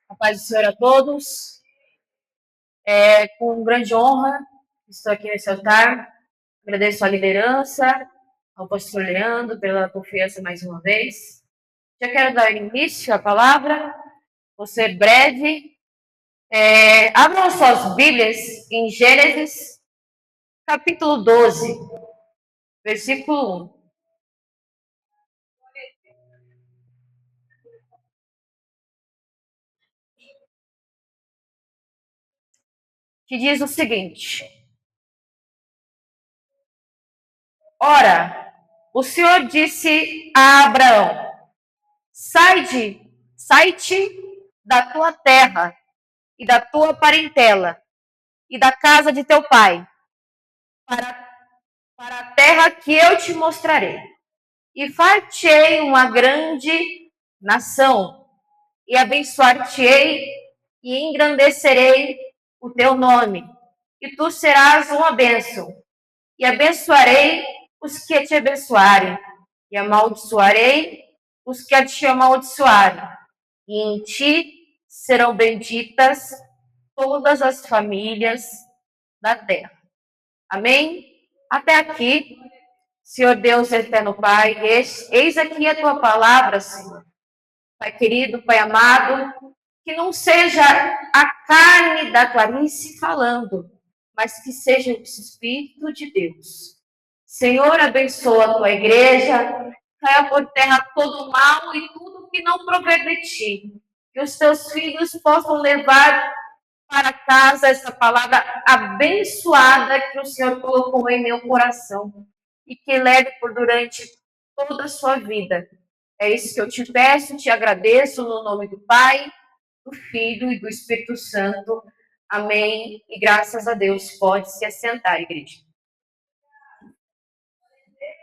A paz do Senhor a todos. Com grande honra, estou aqui nesse altar. Agradeço a liderança, ao pastor Leandro, pela confiança mais uma vez. Já quero dar início à palavra, vou ser breve. Abram suas Bíblias em Gênesis, capítulo 12, versículo 1. Que diz o seguinte: Ora, o Senhor disse a Abraão: Sai-te da tua terra e da tua parentela e da casa de teu pai, para a terra que eu te mostrarei. E far-te-ei uma grande nação, e abençoar-te-ei e engrandecerei o teu nome, e tu serás uma bênção. E abençoarei os que te abençoarem, e amaldiçoarei os que te amaldiçoarem. E em ti serão benditas todas as famílias da terra. Amém? Até aqui, Senhor Deus eterno Pai, eis aqui a tua palavra, Senhor. Pai querido, Pai amado, que não seja a carne da Clarice falando, mas que seja o Espírito de Deus. Senhor, abençoa a tua igreja, caia por terra todo o mal e tudo que não prover de ti. Que os teus filhos possam levar para casa essa palavra abençoada que o Senhor colocou em meu coração e que leve por durante toda a sua vida. É isso que eu te peço, te agradeço no nome do Pai, do Filho e do Espírito Santo. Amém. E graças a Deus, pode se assentar, igreja.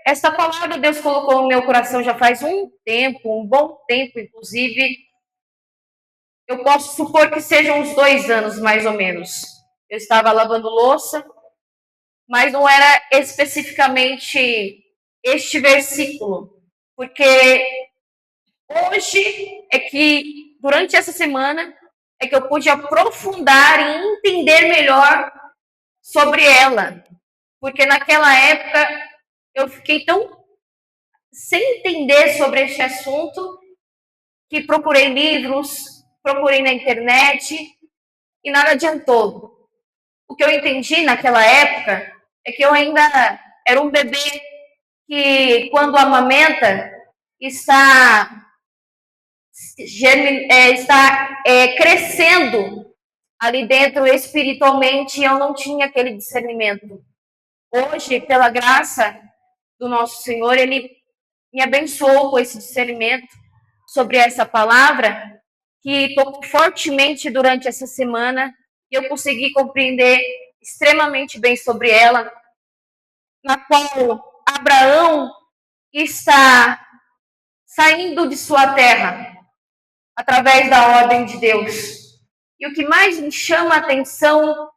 Essa palavra Deus colocou no meu coração já faz um bom tempo, inclusive. Eu posso supor que sejam uns 2 anos, mais ou menos. Eu estava lavando louça, mas não era especificamente este versículo, porque hoje é que, durante essa semana, é que eu pude aprofundar e entender melhor sobre ela. Porque naquela época eu fiquei tão sem entender sobre este assunto que procurei livros, procurei na internet e nada adiantou. O que eu entendi naquela época é que eu ainda era um bebê que, quando amamenta, está crescendo ali dentro espiritualmente, e eu não tinha aquele discernimento. Hoje, pela graça do nosso Senhor, Ele me abençoou com esse discernimento sobre essa palavra, que tocou fortemente durante essa semana, e eu consegui compreender extremamente bem sobre ela, na qual Abraão está saindo de sua terra, através da ordem de Deus. E o que mais me chama a atenção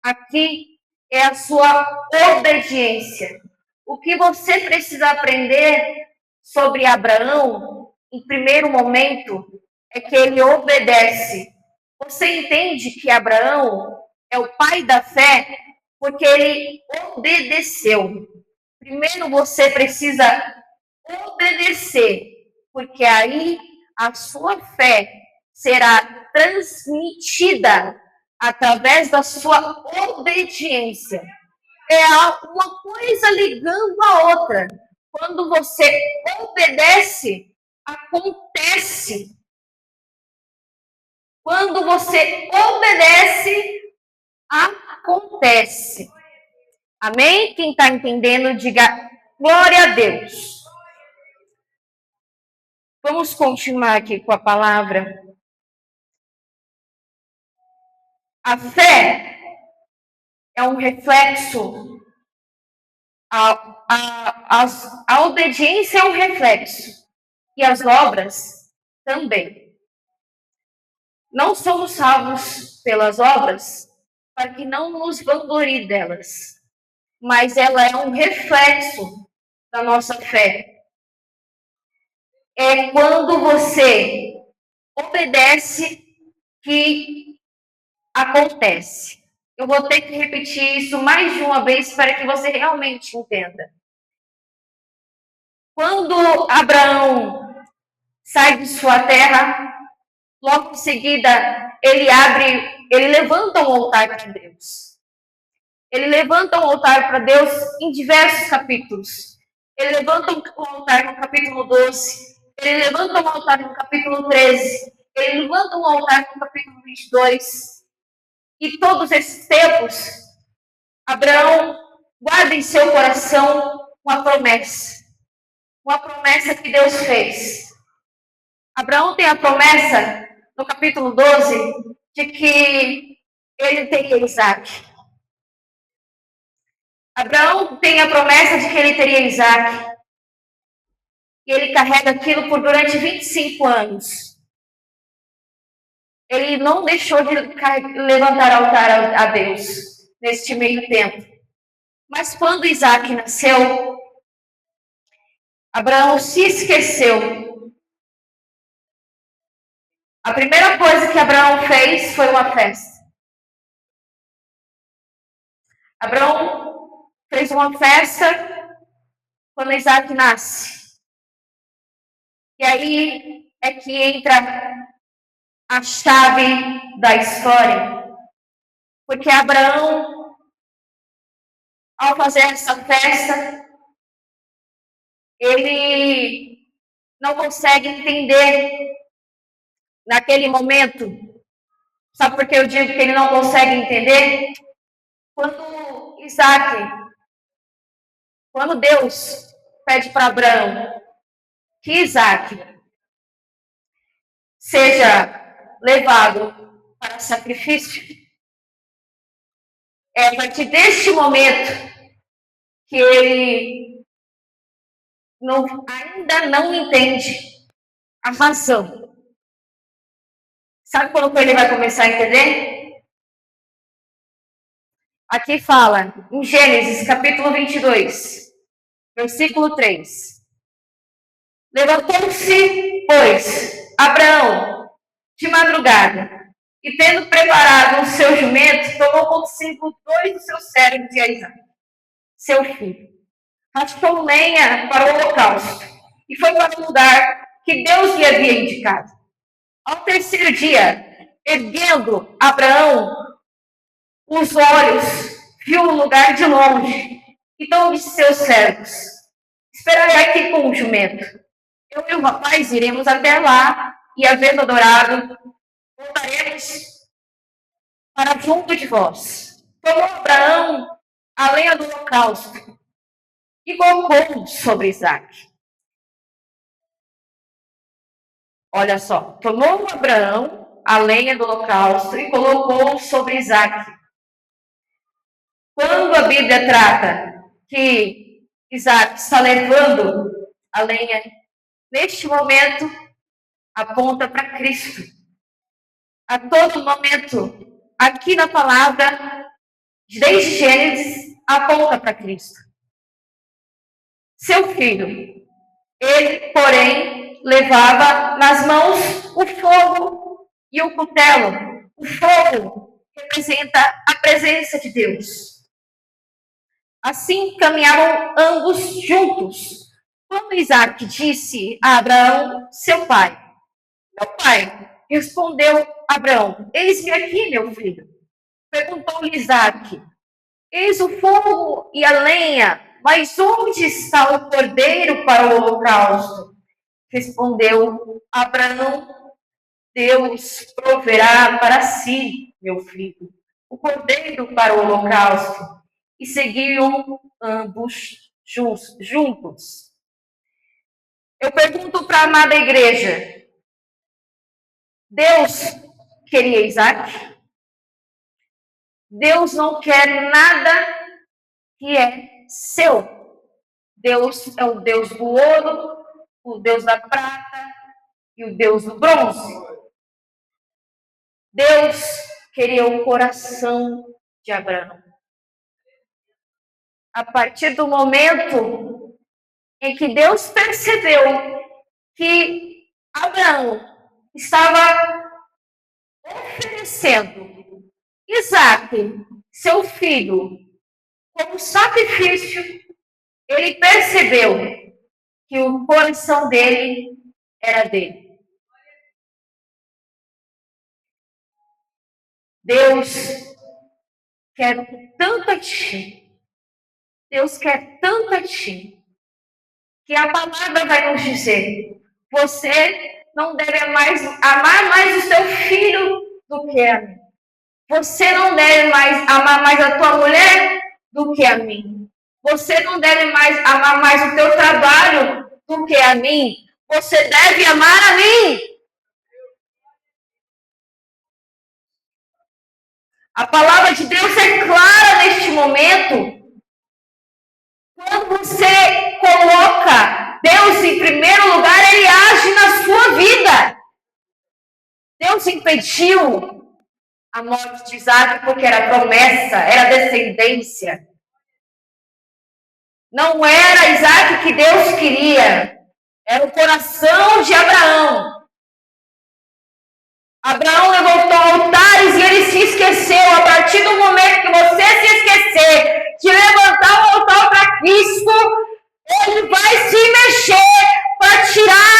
aqui é a sua obediência. O que você precisa aprender sobre Abraão, em primeiro momento, é que ele obedece. Você entende que Abraão é o pai da fé porque ele obedeceu. Primeiro você precisa obedecer, porque aí a sua fé será transmitida através da sua obediência. É uma coisa ligando a outra. Quando você obedece, acontece. Quando você obedece, acontece. Amém? Quem está entendendo, diga glória a Deus. Vamos continuar aqui com a palavra. A fé é um reflexo, a obediência é um reflexo, e as obras também. Não somos salvos pelas obras para que não nos vanglorie delas, mas ela é um reflexo da nossa fé. É quando você obedece que acontece. Eu vou ter que repetir isso mais de uma vez para que você realmente entenda. Quando Abraão sai de sua terra, logo em seguida ele levanta um altar para Deus. Ele levanta um altar para Deus em diversos capítulos. Ele levanta um altar no capítulo 12. Ele levanta um altar no capítulo 13. Ele levanta um altar no capítulo 22. E todos esses tempos, Abraão guarda em seu coração uma promessa. Uma promessa que Deus fez. Abraão tem a promessa, no capítulo 12, de que ele teria Isaac. Abraão tem a promessa de que ele teria Isaac. E ele carrega aquilo por durante 25 anos. Ele não deixou de levantar altar a Deus neste meio tempo. Mas quando Isaac nasceu, Abraão se esqueceu. A primeira coisa que Abraão fez foi uma festa. Abraão fez uma festa quando Isaac nasce. E aí é que entra a chave da história. Porque Abraão, ao fazer essa festa, ele não consegue entender naquele momento. Sabe por que eu digo que ele não consegue entender? Quando Deus pede para Abraão que Isaac seja levado para sacrifício, é a partir deste momento que ele ainda não entende a razão. Sabe quando ele vai começar a entender? Aqui fala, em Gênesis, capítulo 22, versículo 3. Levantou-se, pois, Abraão, de madrugada, e tendo preparado o seu jumento, tomou consigo 2 dos seus servos e a Isaac, seu filho. Raspou lenha para o holocausto, e foi para o lugar que Deus lhe havia indicado. Ao terceiro dia, erguendo Abraão os olhos, viu o lugar de longe, então disse seus servos: esperai aqui com o jumento. Eu e o rapaz iremos até lá, e havendo adorado, voltaremos para junto de vós. Tomou Abraão a lenha do holocausto e colocou sobre Isaac. Olha só, tomou Abraão a lenha do holocausto e colocou sobre Isaac. Quando a Bíblia trata que Isaac está levando a lenha, neste momento, aponta para Cristo. A todo momento, aqui na palavra, desde Gênesis, aponta para Cristo. Seu filho, ele, porém, levava nas mãos o fogo e o cutelo. O fogo representa a presença de Deus. Assim caminhavam ambos juntos. Quando Isaac disse a Abraão, seu pai: meu pai, respondeu Abraão: eis-me aqui, meu filho. Perguntou-lhe Isaac: eis o fogo e a lenha, mas onde está o cordeiro para o holocausto? Respondeu Abraão: Deus proverá para si, meu filho, o cordeiro para o holocausto. E seguiam ambos juntos. Eu pergunto para a amada igreja: Deus queria Isaac? Deus não quer nada que é seu. Deus é o Deus do ouro, o Deus da prata e o Deus do bronze. Deus queria o coração de Abraão. A partir do momento em que Deus percebeu que Abraão estava oferecendo Isaac, seu filho, como sacrifício, ele percebeu que o coração dele era dele. Deus quer tanto a ti, Deus quer tanto a ti, que a palavra vai nos dizer: você não deve amar mais o seu filho do que a mim. Você não deve amar mais a tua mulher do que a mim. Você não deve amar mais o teu trabalho do que a mim. Você deve amar a mim. A palavra de Deus é clara neste momento. Quando você coloca Deus em primeiro lugar, Ele age na sua vida. Deus impediu a morte de Isaac porque era promessa, era descendência. Não era Isaac que Deus queria, era o coração de Abraão. Abraão levantou altares e ele se esqueceu. A partir do momento que você se esquecer de levantar o altar para Cristo, Ele vai se mexer para tirar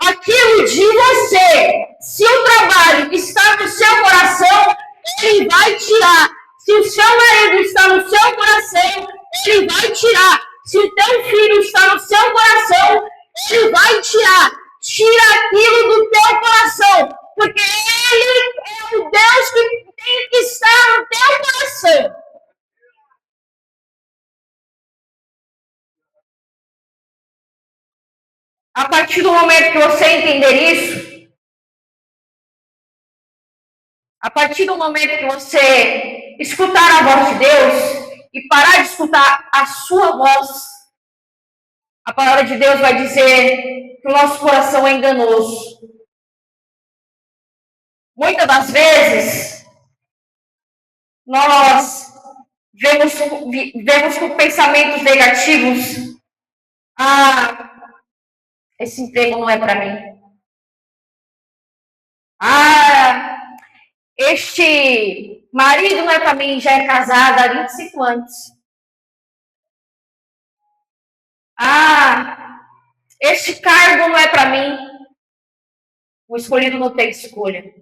aquilo de você. Se o trabalho está no seu coração, Ele vai tirar. Se o seu marido está no seu coração, Ele vai tirar. Se o teu filho está no seu coração, Ele vai tirar. Tira aquilo do teu coração, porque Ele é o Deus que tem que estar no teu coração. A partir do momento que você entender isso, a partir do momento que você escutar a voz de Deus e parar de escutar a sua voz, a palavra de Deus vai dizer que o nosso coração é enganoso. Muitas das vezes, nós vemos com pensamentos negativos: esse emprego não é para mim. Este marido não é para mim, já é casada há 25 anos. Este cargo não é para mim. O escolhido não tem escolha.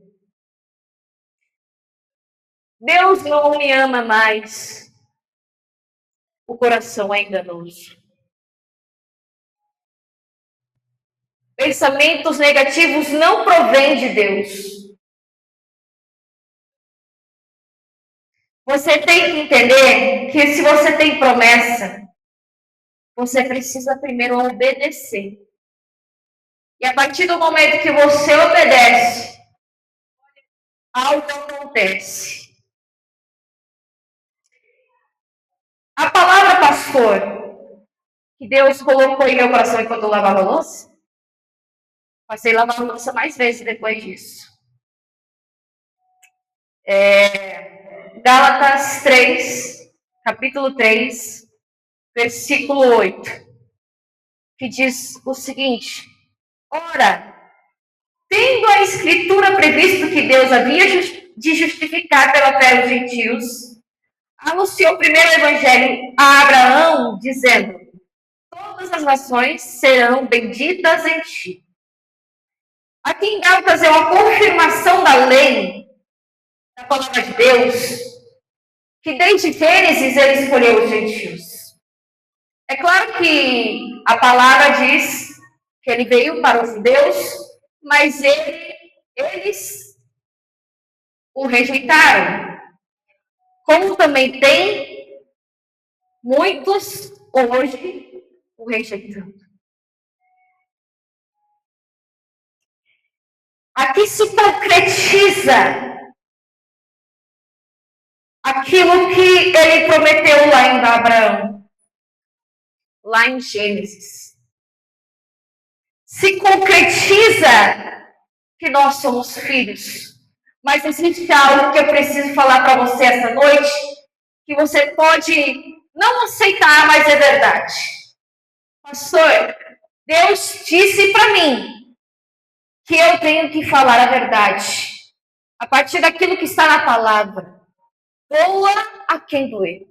Deus não me ama mais. O coração é enganoso. Pensamentos negativos não provêm de Deus. Você tem que entender que se você tem promessa, você precisa primeiro obedecer. E a partir do momento que você obedece, algo acontece. A palavra pastor, que Deus colocou em meu coração enquanto eu lavava a louça, passei a lavar a louça mais vezes depois disso. Gálatas 3, capítulo 3, versículo 8, que diz o seguinte: ora, tendo a Escritura previsto que Deus havia de justificar pela fé os gentios, anunciou primeiro o Evangelho a Abraão, dizendo: todas as nações serão benditas em ti. Aqui em Gálatas é uma confirmação da lei, da palavra de Deus, que desde Gênesis ele escolheu os gentios. É claro que a palavra diz que ele veio para os judeus, mas eles o rejeitaram. Como também tem muitos hoje o rejeitando. Aqui se concretiza aquilo que ele prometeu lá em Abraão, lá em Gênesis. Se concretiza que nós somos filhos. Mas existe algo que eu preciso falar para você essa noite, que você pode não aceitar, mas é verdade. Pastor, Deus disse para mim que eu tenho que falar a verdade, a partir daquilo que está na palavra. Doa a quem doer.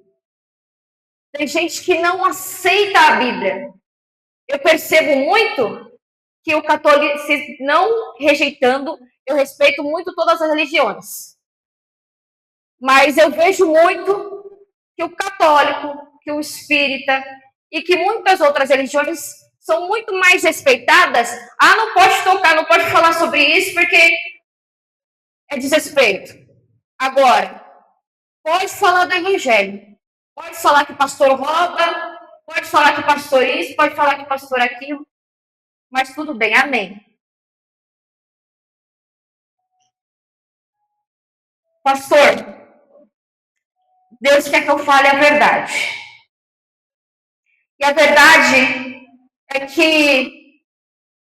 Tem gente que não aceita a Bíblia. Eu percebo muito que o catolicismo, não rejeitando, eu respeito muito todas as religiões. Mas eu vejo muito que o católico, que o espírita e que muitas outras religiões são muito mais respeitadas. Ah, não pode tocar, não pode falar sobre isso porque é desrespeito. Agora, pode falar do evangelho. Pode falar que o pastor rouba, pode falar que o pastor isso, pode falar que o pastor aquilo. Mas tudo bem, amém. Pastor, Deus quer que eu fale a verdade. E a verdade é que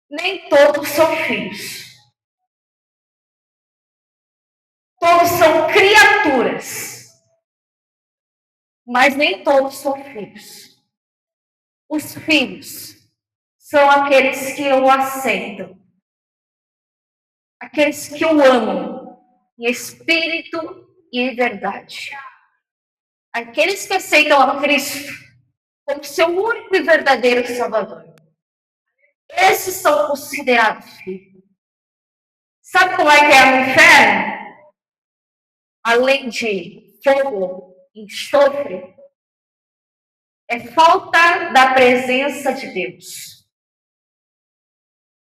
nem todos são filhos. Todos são criaturas. Mas nem todos são filhos. Os filhos são aqueles que o aceitam. Aqueles que o amam em espírito e em verdade. Aqueles que aceitam a Cristo como seu único e verdadeiro Salvador. Esses são considerados filhos. Sabe como é que é o inferno? Além de fogo e enxofre, é falta da presença de Deus.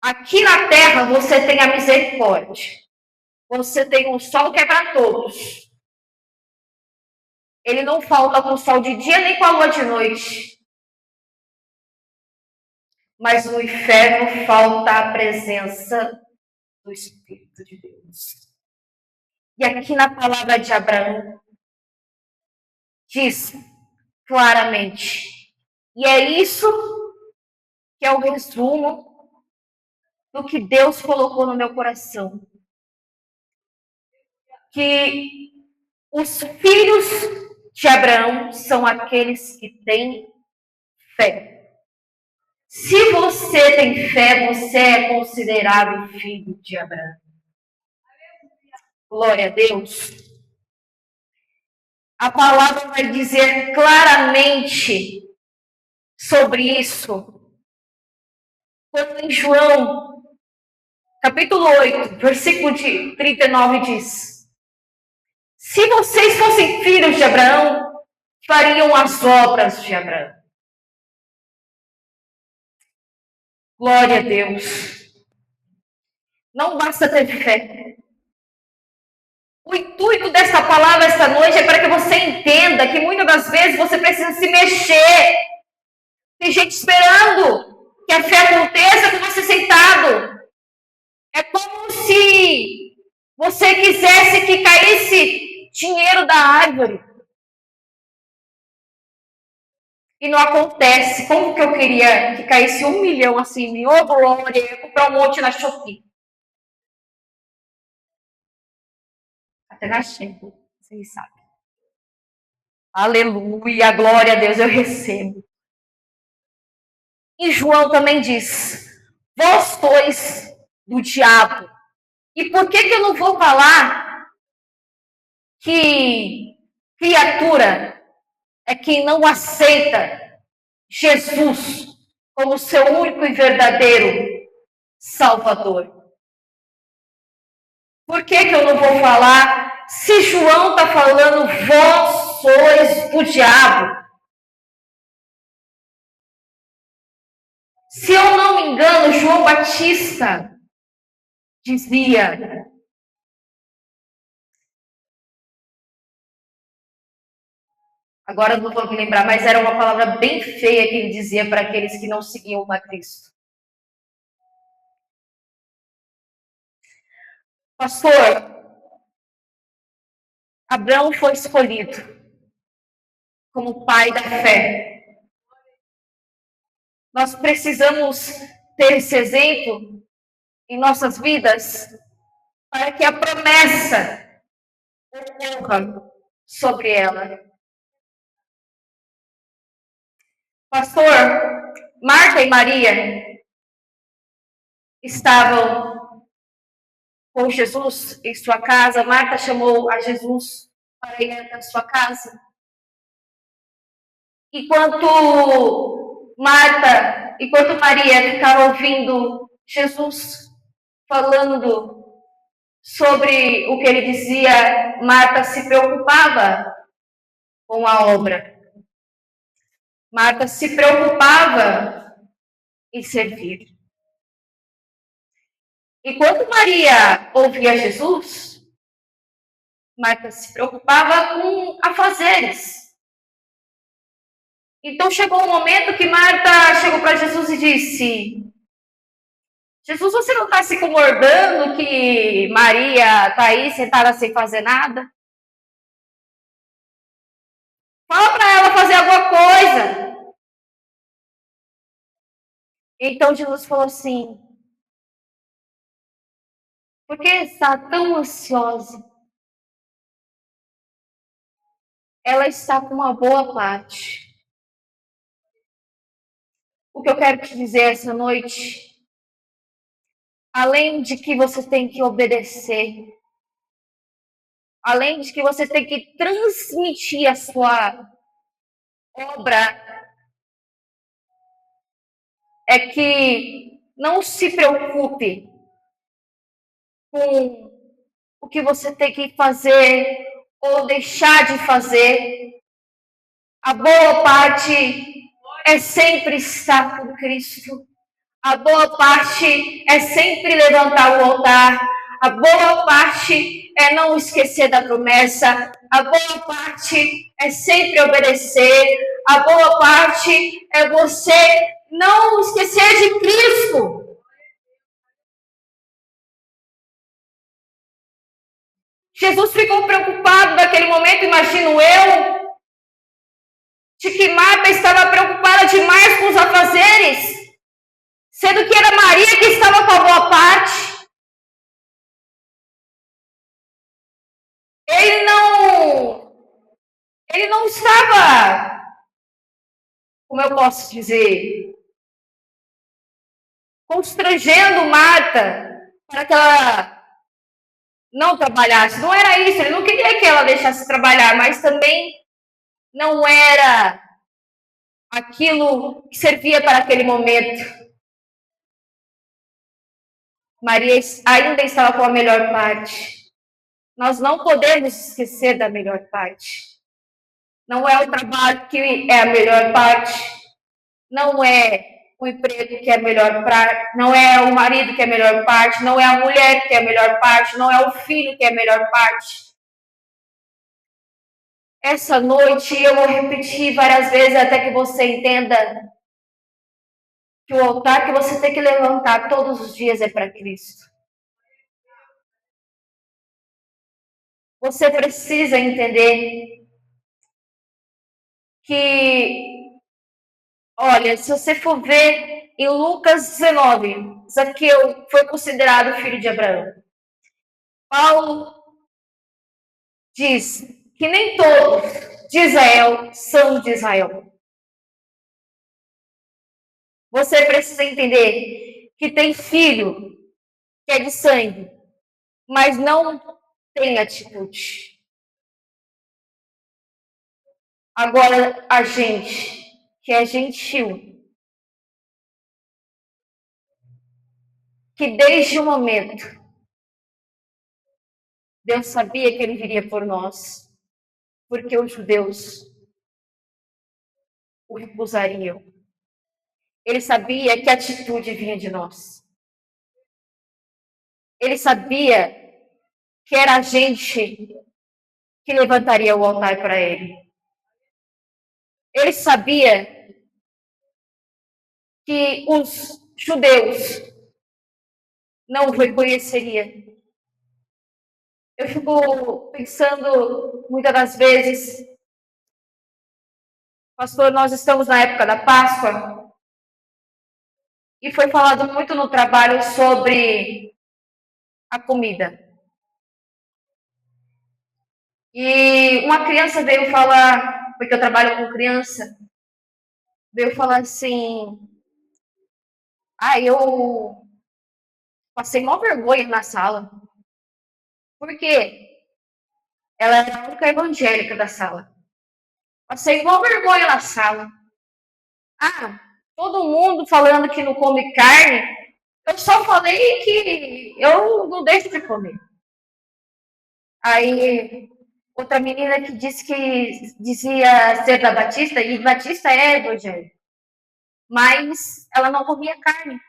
Aqui na terra você tem a misericórdia. Você tem um sol que é para todos. Ele não falta com o sol de dia nem com a lua de noite. Mas no inferno falta a presença do Espírito de Deus. E aqui na palavra de Abraão, diz claramente, e é isso que é o resumo do que Deus colocou no meu coração, que os filhos de Abraão são aqueles que têm fé. Se você tem fé, você é considerado filho de Abraão. Glória a Deus. A palavra vai dizer claramente sobre isso. Quando em João, capítulo 8, versículo de 39 diz: se vocês fossem filhos de Abraão, fariam as obras de Abraão. Glória a Deus. Não basta ter fé. O intuito dessa palavra esta noite é para que você entenda que muitas das vezes você precisa se mexer. Tem gente esperando que a fé aconteça com você sentado. É como se você quisesse que caísse dinheiro da árvore. E não acontece. Como que eu queria que caísse 1 milhão assim, em ô glória, eu ia comprar um monte na Shopee. Até na Shein, vocês sabem. Aleluia, glória a Deus, eu recebo. E João também diz, vós sois do diabo. E por que eu não vou falar que criatura é quem não aceita Jesus como seu único e verdadeiro Salvador? Por que eu não vou falar se João está falando vós sois do diabo? Se eu não me engano, João Batista dizia: agora não vou me lembrar, mas era uma palavra bem feia que ele dizia para aqueles que não seguiam a Cristo. Pastor, Abraão foi escolhido como pai da fé. Nós precisamos ter esse exemplo em nossas vidas para que a promessa ocorra sobre ela. Pastor, Marta e Maria estavam com Jesus em sua casa. Marta chamou a Jesus para ir à sua casa. Enquanto Maria ficava ouvindo Jesus falando sobre o que ele dizia, Marta se preocupava com a obra. Marta se preocupava em servir. Enquanto Maria ouvia Jesus, Marta se preocupava com afazeres. Então chegou um momento que Marta chegou para Jesus e disse: Jesus, você não está se incomodando que Maria está aí sentada sem fazer nada? Fala para ela fazer alguma coisa. Então Jesus falou assim: por que está tão ansiosa? Ela está com uma boa parte. O que eu quero te dizer essa noite, além de que você tem que obedecer, além de que você tem que transmitir a sua obra, é que não se preocupe com o que você tem que fazer ou deixar de fazer. A boa parte é sempre estar com Cristo. A boa parte é sempre levantar o altar. A boa parte é não esquecer da promessa. A boa parte é sempre obedecer. A boa parte é você não esquecer de Cristo. Jesus ficou preocupado naquele momento, imagino eu, de que Marta estava preocupada demais com os afazeres, sendo que era Maria que estava com a boa parte. Ele não estava, como eu posso dizer, constrangendo Marta para que ela não trabalhasse. Não era isso, ele não queria que ela deixasse trabalhar, mas também não era aquilo que servia para aquele momento. Maria ainda estava com a melhor parte. Nós não podemos esquecer da melhor parte. Não é o trabalho que é a melhor parte. Não é o emprego que é a melhor parte. Não é o marido que é a melhor parte. Não é a mulher que é a melhor parte. Não é o filho que é a melhor parte. Essa noite eu vou repetir várias vezes até que você entenda que o altar que você tem que levantar todos os dias é para Cristo. Você precisa entender que, olha, se você for ver em Lucas 19, Zaqueu foi considerado filho de Abraão. Paulo diz que nem todos de Israel são de Israel. Você precisa entender que tem filho que é de sangue, mas não tem atitude. Agora, a gente, que é gentil, que desde o momento Deus sabia que ele viria por nós, porque os judeus o recusariam. Ele sabia que a atitude vinha de nós. Ele sabia que era a gente que levantaria o altar para ele. Ele sabia que os judeus não o reconheceriam. Eu fico pensando muitas das vezes, pastor, nós estamos na época da Páscoa e foi falado muito no trabalho sobre a comida. E uma criança veio falar, porque eu trabalho com criança, veio falar assim: eu passei mó vergonha na sala. Por quê? Ela era a única evangélica da sala. Passei igual vergonha na sala. Ah, todo mundo falando que não come carne. Eu só falei que eu não deixo de comer. Aí, outra menina que disse que dizia ser da Batista, e Batista é evangélico, mas ela não comia carne.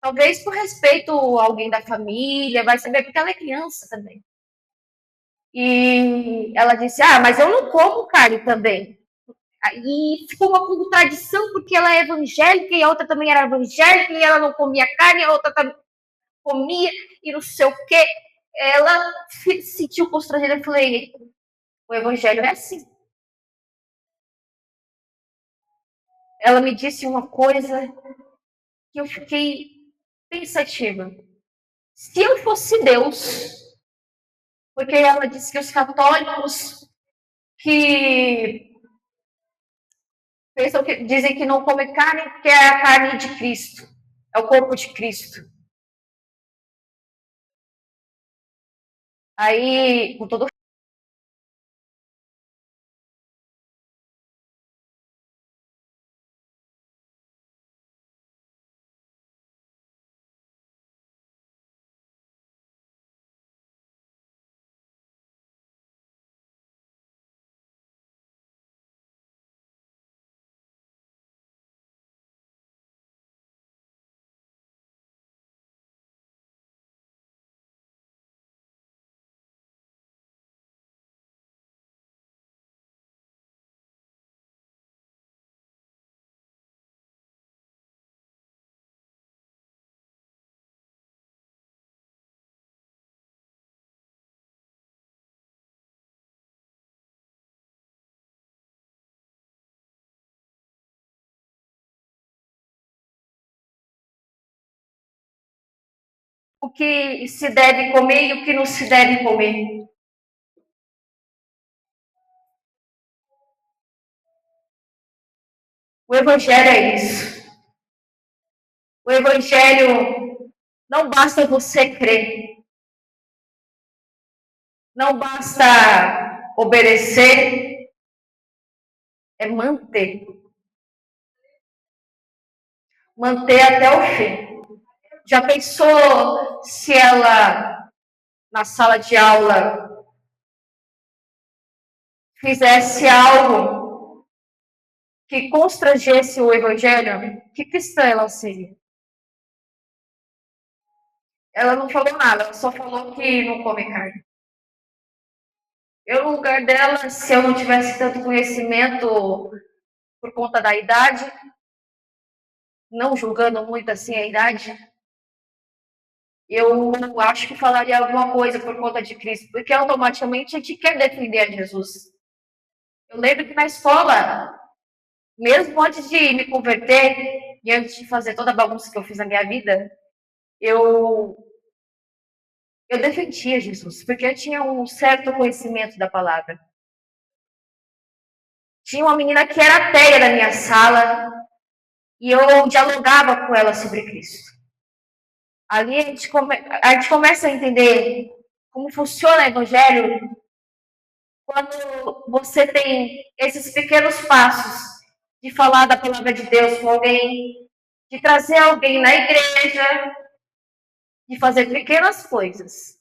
Talvez por respeito a alguém da família, vai saber, porque ela é criança também. E ela disse: Ah, mas eu não como carne também. E ficou uma contradição, porque ela é evangélica e a outra também era evangélica e ela não comia carne, a outra também comia e não sei o quê. Ela se sentiu constrangida. Eu falei: O evangelho é assim. Ela me disse uma coisa que eu fiquei pensativa. Se eu fosse Deus, porque ela disse que os católicos que pensam que dizem que não comem carne porque é a carne de Cristo, é o corpo de Cristo. Aí, com todo o que se deve comer e o que não se deve comer. O evangelho é isso. O evangelho não basta você crer, não basta obedecer, é manter. Manter até o fim. Já pensou se ela, na sala de aula, fizesse algo que constrangesse o evangelho? Que cristã ela seria? Ela não falou nada, ela só falou que não come carne. Eu, no lugar dela, se eu não tivesse tanto conhecimento por conta da idade, não julgando muito assim a idade, eu acho que falaria alguma coisa por conta de Cristo, porque automaticamente a gente quer defender a Jesus. Eu lembro que na escola, mesmo antes de me converter e antes de fazer toda a bagunça que eu fiz na minha vida, eu, eu defendia Jesus, porque eu tinha um certo conhecimento da palavra. Tinha uma menina que era ateia da minha sala e eu dialogava com ela sobre Cristo. Ali a gente começa a entender como funciona o evangelho quando você tem esses pequenos passos de falar da palavra de Deus com alguém, de trazer alguém na igreja, de fazer pequenas coisas.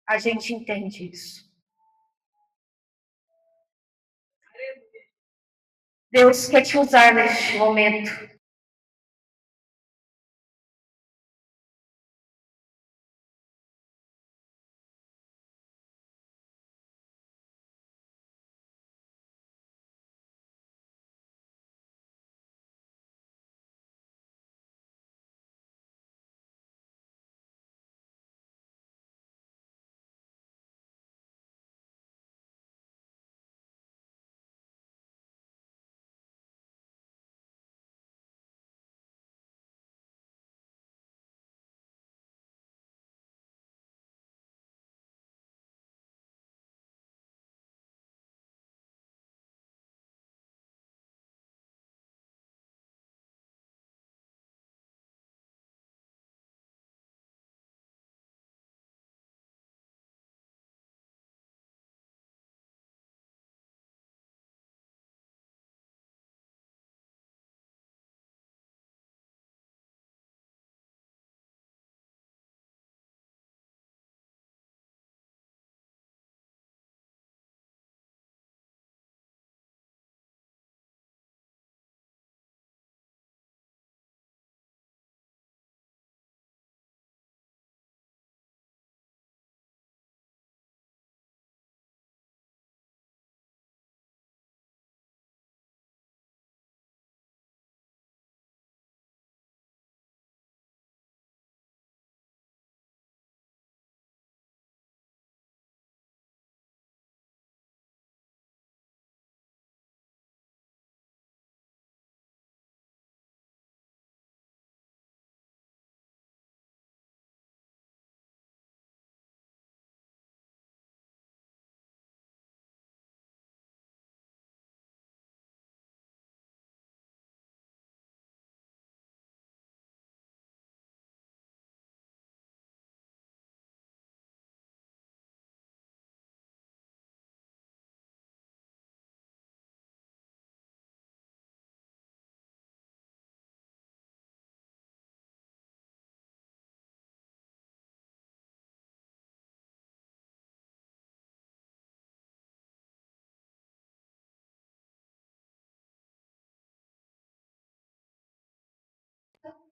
A gente entende isso. Deus quer te usar neste momento.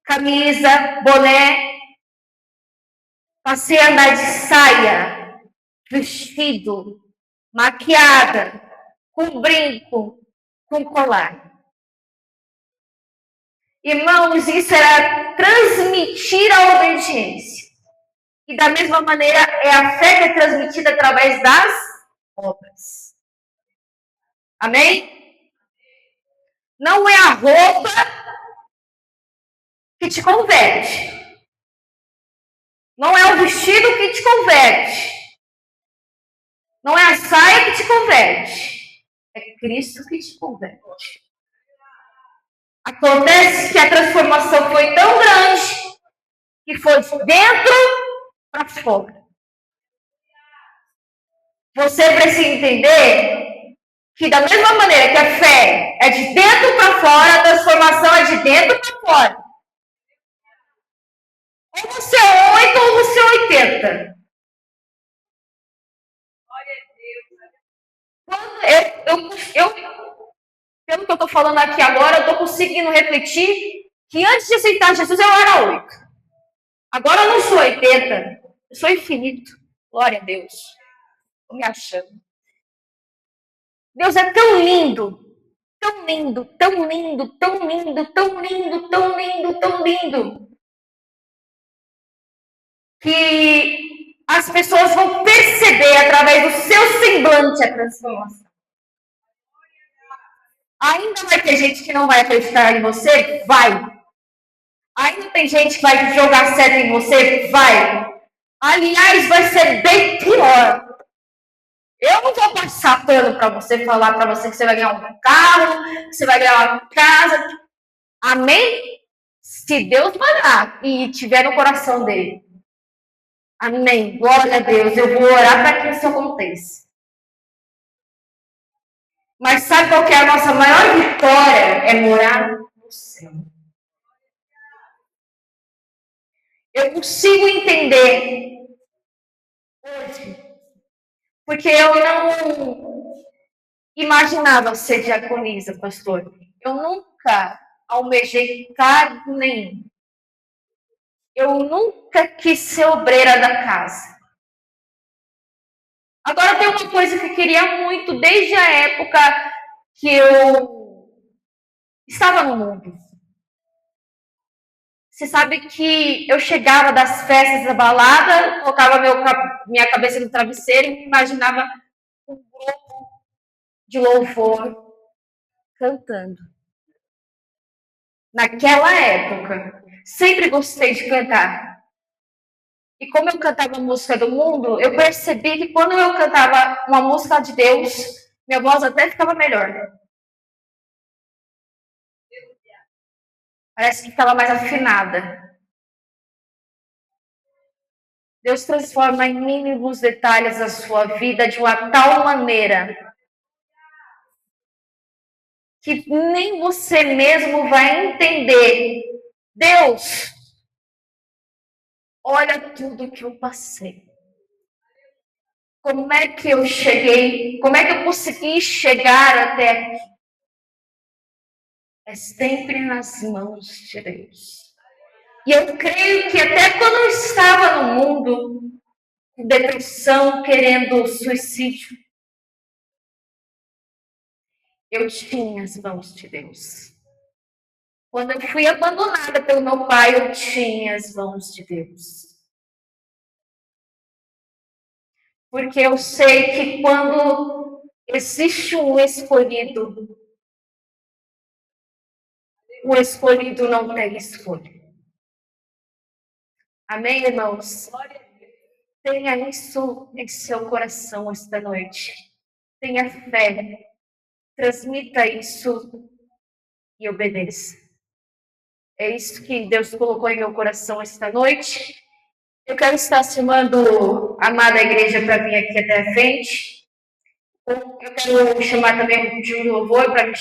camisa, boné. Passei a andar de saia, vestido, maquiada, com brinco, com colar. Irmãos, isso era transmitir a obediência. E da mesma maneira é a fé que é transmitida através das obras. Amém? Não é a roupa que te converte. Não é o vestido que te converte. Não é a saia que te converte. É Cristo que te converte. Acontece que a transformação foi tão grande que foi de dentro para fora. Você precisa entender que da mesma maneira que a fé é de dentro para fora, a transformação é de dentro para fora. Ou você é 8 ou você é 80. Pelo que eu estou falando aqui agora, eu estou conseguindo refletir que antes de aceitar Jesus eu era 8. Agora eu não sou 80, eu sou infinito. Glória a Deus. Estou me achando. Deus é tão lindo, tão lindo, tão lindo, tão lindo, tão lindo, tão lindo, tão lindo, que as pessoas vão perceber através do seu semblante a transformação. Ainda vai ter gente que não vai acreditar em você? Vai. Ainda tem gente que vai jogar seta em você? Vai. Aliás, vai ser bem pior. Eu não vou passar pano para você, falar para você que você vai ganhar um carro, que você vai ganhar uma casa. Amém? Se Deus mandar e tiver no coração dele. Amém. Glória a Deus. Eu vou orar para que isso aconteça. Mas sabe qual que é a nossa maior vitória? É morar no céu. Eu consigo entender hoje, porque eu não imaginava ser diaconisa, pastor. Eu nunca almejei cargo nenhum. Eu nunca quis ser obreira da casa. Agora tem uma coisa que eu queria muito desde a época que eu estava no mundo. Você sabe que eu chegava das festas da balada, colocava minha cabeça no travesseiro e me imaginava um grupo de louvor cantando. Naquela época, sempre gostei de cantar. E como eu cantava música do mundo, eu percebi que quando eu cantava uma música de Deus, minha voz até ficava melhor. Parece que ficava mais afinada. Deus transforma em mínimos detalhes a sua vida de uma tal maneira que nem você mesmo vai entender. Deus, olha tudo que eu passei. Como é que eu cheguei? Como é que eu consegui chegar até aqui? É sempre nas mãos de Deus. E eu creio que até quando eu estava no mundo, com depressão, querendo suicídio, eu tinha as mãos de Deus. Quando eu fui abandonada pelo meu pai, eu tinha as mãos de Deus. Porque eu sei que quando existe um escolhido, o escolhido não tem escolha. Amém, irmãos? Tenha isso em seu coração esta noite. Tenha fé. Transmita isso e obedeça. É isso que Deus colocou em meu coração esta noite. Eu quero estar chamando a amada igreja para vir aqui até a frente. Eu quero chamar também o de louvor para me